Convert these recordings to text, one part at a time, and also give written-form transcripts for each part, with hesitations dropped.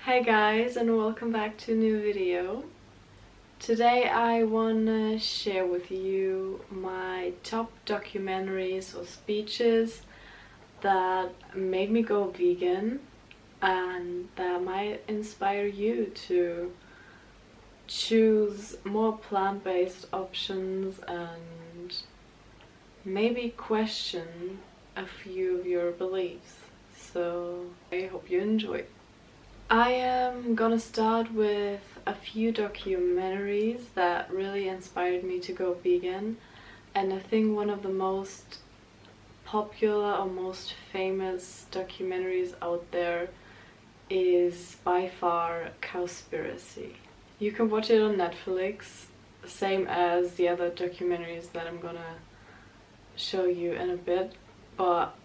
Hi guys, and welcome back to a new video. Today I wanna share with you my top documentaries or speeches that made me go vegan and that might inspire you to choose more plant-based options and maybe question a few of your beliefs. So I hope you enjoy. I am gonna start with a few documentaries that really inspired me to go vegan, and I think one of the most popular or most famous documentaries out there is by far Cowspiracy. You can watch it on Netflix, same as the other documentaries that I'm gonna show you in a bit, but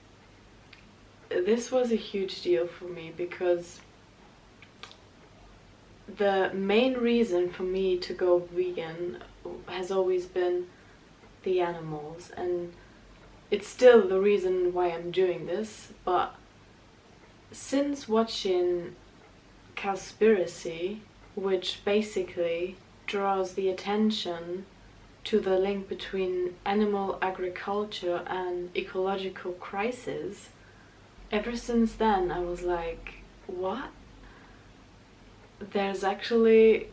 this was a huge deal for me because the main reason for me to go vegan has always been the animals, and it's still the reason why I'm doing this. But since watching Cowspiracy, which basically draws the attention to the link between animal agriculture and ecological crisis, ever since then I was like, what? There's actually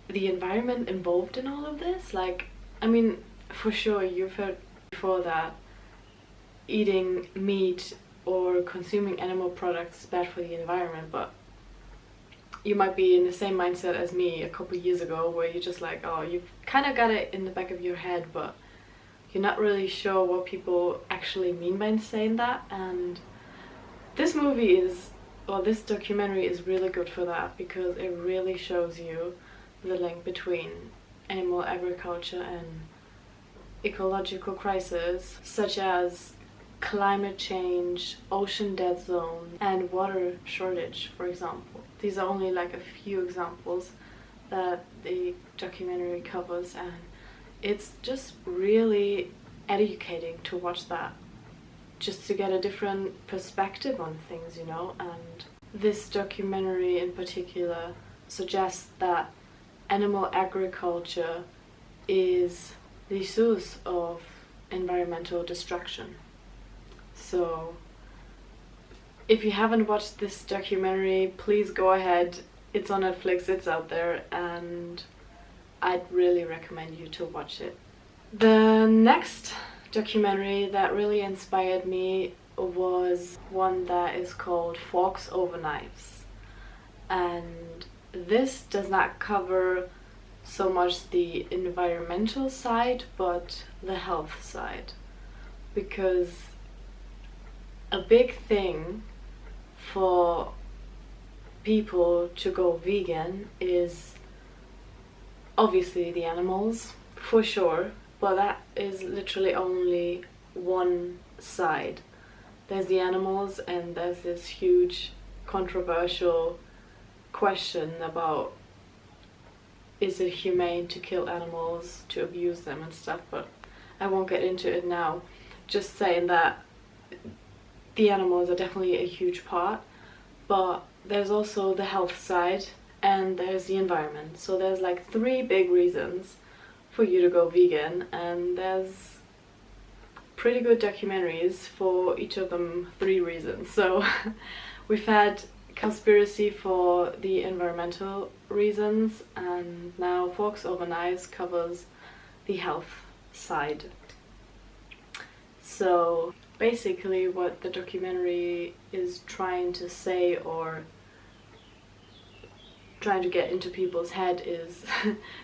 the environment involved in all of this? Like, I mean, for sure you've heard before that eating meat or consuming animal products is bad for the environment, but you might be in the same mindset as me a couple years ago, where you're just like, oh, you've kind of got it in the back of your head, but you're not really sure what people actually mean by saying that. And this movie is, well, this documentary is really good for that, because it really shows you the link between animal agriculture and ecological crises such as climate change, ocean dead zone, and water shortage, for example. These are only like a few examples that the documentary covers, and it's just really educating to watch that, just to get a different perspective on things, you know. And this documentary in particular suggests that animal agriculture is the source of environmental destruction. So if you haven't watched this documentary, please go ahead. It's on Netflix, it's out there, and I'd really recommend you to watch it. The next documentary that really inspired me was one that is called Forks Over Knives, and this does not cover so much the environmental side but the health side, because a big thing for people to go vegan is obviously the animals, for sure, but that is literally only one side. There's the animals, and there's this huge controversial question about, is it humane to kill animals, to abuse them and stuff, but I won't get into it now. Just saying that the animals are definitely a huge part, but there's also the health side and there's the environment. So there's like three big reasons for you to go vegan, and there's pretty good documentaries for each of them three reasons. So we've had Cowspiracy for the environmental reasons, and now Forks Over Knives covers the health side. So basically what the documentary is trying to say, or trying to get into people's head, is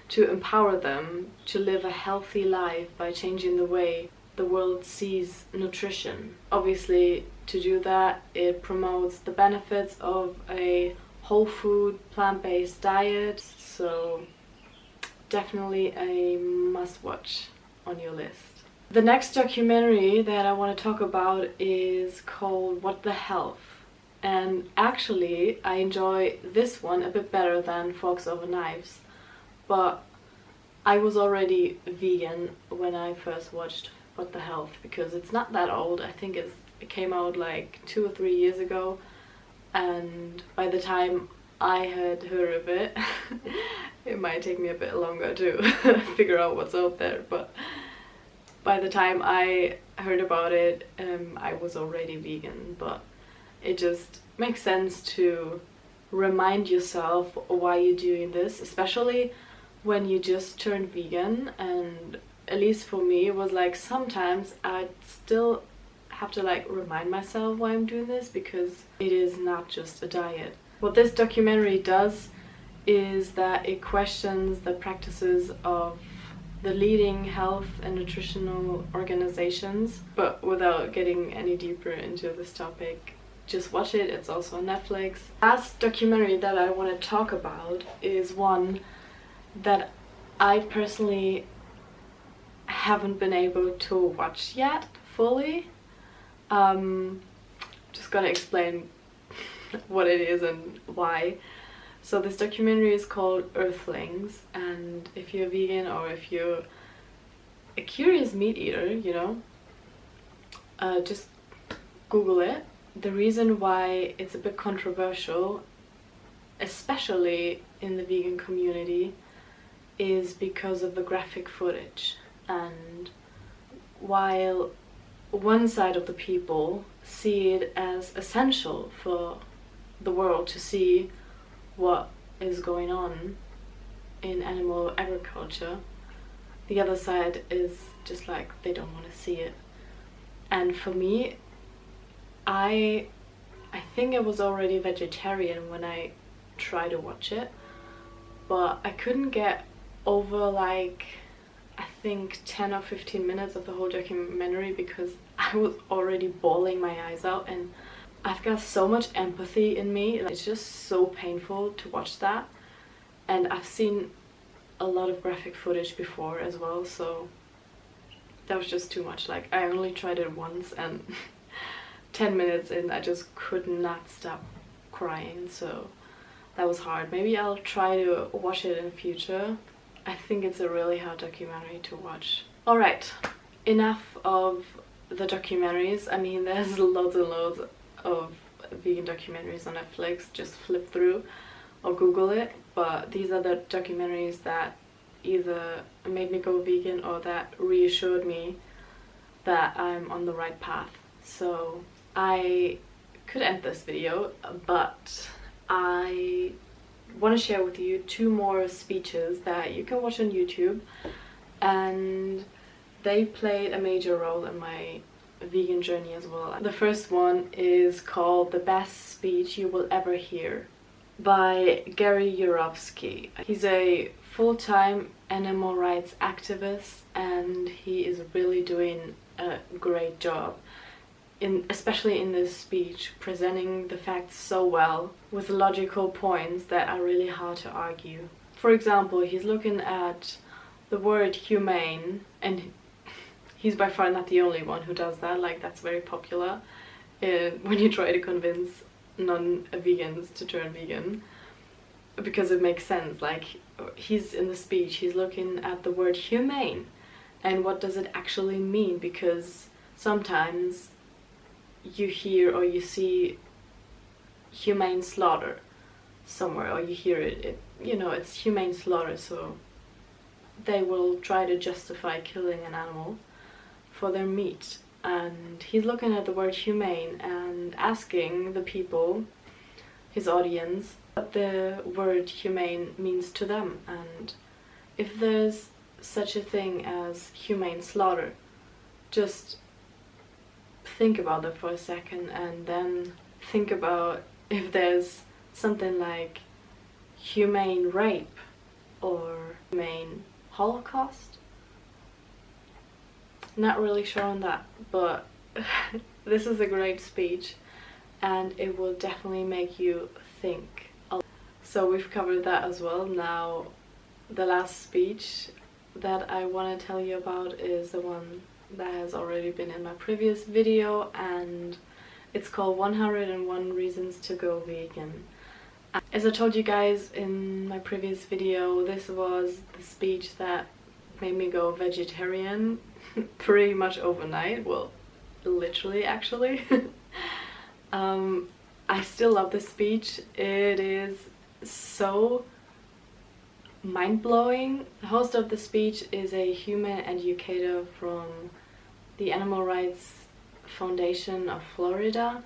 to empower them to live a healthy life by changing the way the world sees nutrition. Obviously, to do that, it promotes the benefits of a whole food, plant-based diet, so definitely a must-watch on your list. The next documentary that I want to talk about is called What the Health. And actually, I enjoy this one a bit better than Forks Over Knives. But I was already vegan when I first watched What the Health, because it's not that old. I think it came out like 2 or 3 years ago. and by the time I had heard of it, it might take me a bit longer to figure out what's out there, but by the time I heard about it, I was already vegan. But it just makes sense to remind yourself why you're doing this, especially when you just turned vegan. And at least for me, it was like sometimes I'd still have to like remind myself why I'm doing this, because it is not just a diet. What this documentary does is that it questions the practices of the leading health and nutritional organizations, but without getting any deeper into this topic, just watch it. It's also on Netflix. Last documentary that I want to talk about is one that I personally haven't been able to watch yet fully. Just gonna explain what it is and why. So this documentary is called Earthlings, and if you're vegan or if you're a curious meat eater, you know, just Google it. The reason why it's a bit controversial, especially in the vegan community, is because of the graphic footage. And while one side of the people see it as essential for the world to see what is going on in animal agriculture, the other side is just like they don't want to see it. And for me, I think I was already vegetarian when I tried to watch it, but I couldn't get over like I think 10 or 15 minutes of the whole documentary because I was already bawling my eyes out, and I've got so much empathy in me. It's just so painful to watch that. And I've seen a lot of graphic footage before as well, so that was just too much. Like, I only tried it once, and 10 minutes in I just could not stop crying, so that was hard. Maybe I'll try to watch it in the future. I think it's a really hard documentary to watch. Alright, enough of the documentaries. I mean, there's loads and loads of vegan documentaries on Netflix. Just flip through or Google it. But these are the documentaries that either made me go vegan or that reassured me that I'm on the right path. So I could end this video, but I want to share with you 2 more speeches that you can watch on YouTube, and they played a major role in my vegan journey as well. The first one is called The Best Speech You Will Ever Hear by Gary Yourofsky. He's a full-time animal rights activist, and he is really doing a great job especially in this speech, presenting the facts so well with logical points that are really hard to argue. For example, he's looking at the word humane, and he's by far not the only one who does that. Like, that's very popular when you try to convince non-vegans to turn vegan, because it makes sense. Like, he's in the speech, he's looking at the word humane and what does it actually mean, because sometimes you hear or you see humane slaughter somewhere, or you hear it, you know, it's humane slaughter, so they will try to justify killing an animal for their meat. And he's looking at the word humane and asking the people, his audience, what the word humane means to them, and if there's such a thing as humane slaughter. Just think about it for a second, and then think about if there's something like humane rape or humane Holocaust. Not really sure on that, but this is a great speech and it will definitely make you think. So we've covered that as well. Now the last speech that I want to tell you about is the one that has already been in my previous video, and it's called 101 Reasons to Go Vegan. As I told you guys in my previous video, this was the speech that made me go vegetarian pretty much overnight. Well, literally, actually. I still love this speech. It is so mind-blowing. The host of the speech is a human educator from the Animal Rights Foundation of Florida,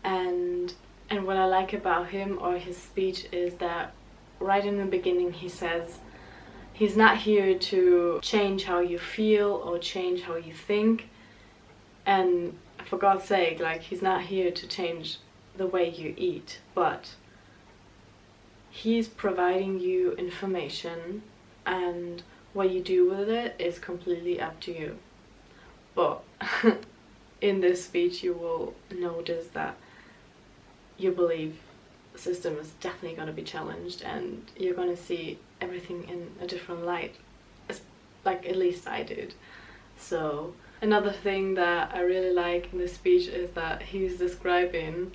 and what I like about him or his speech is that right in the beginning he says he's not here to change how you feel or change how you think, and for God's sake, like, he's not here to change the way you eat, but he's providing you information, and what you do with it is completely up to you. But in this speech you will notice that your belief system is definitely going to be challenged, and you're going to see everything in a different light, like at least I did. So another thing that I really like in this speech is that he's describing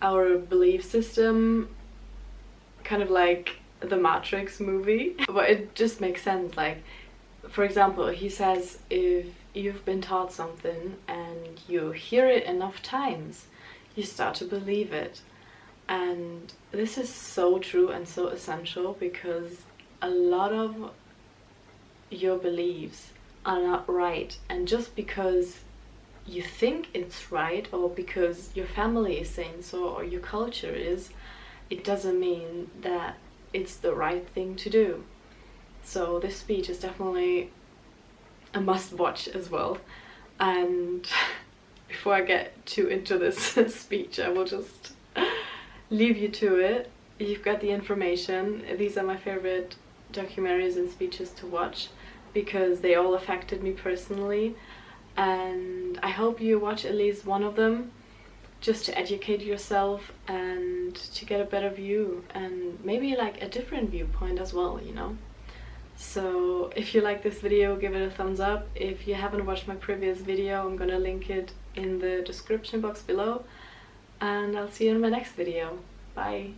our belief system kind of like the Matrix movie, but it just makes sense. Like, for example, he says if you've been taught something and you hear it enough times, you start to believe it. And this is so true and so essential, because a lot of your beliefs are not right, and just because you think it's right, or because your family is saying so, or your culture is, it doesn't mean that it's the right thing to do. So this speech is definitely a must-watch as well. And before I get too into this speech, I will just leave you to it. You've got the information. These are my favorite documentaries and speeches to watch because they all affected me personally, and I hope you watch at least one of them just to educate yourself and to get a better view, and maybe like a different viewpoint as well, you know. So if you like this video, give it a thumbs up. If you haven't watched my previous video, I'm gonna link it in the description box below, and I'll see you in my next video. Bye!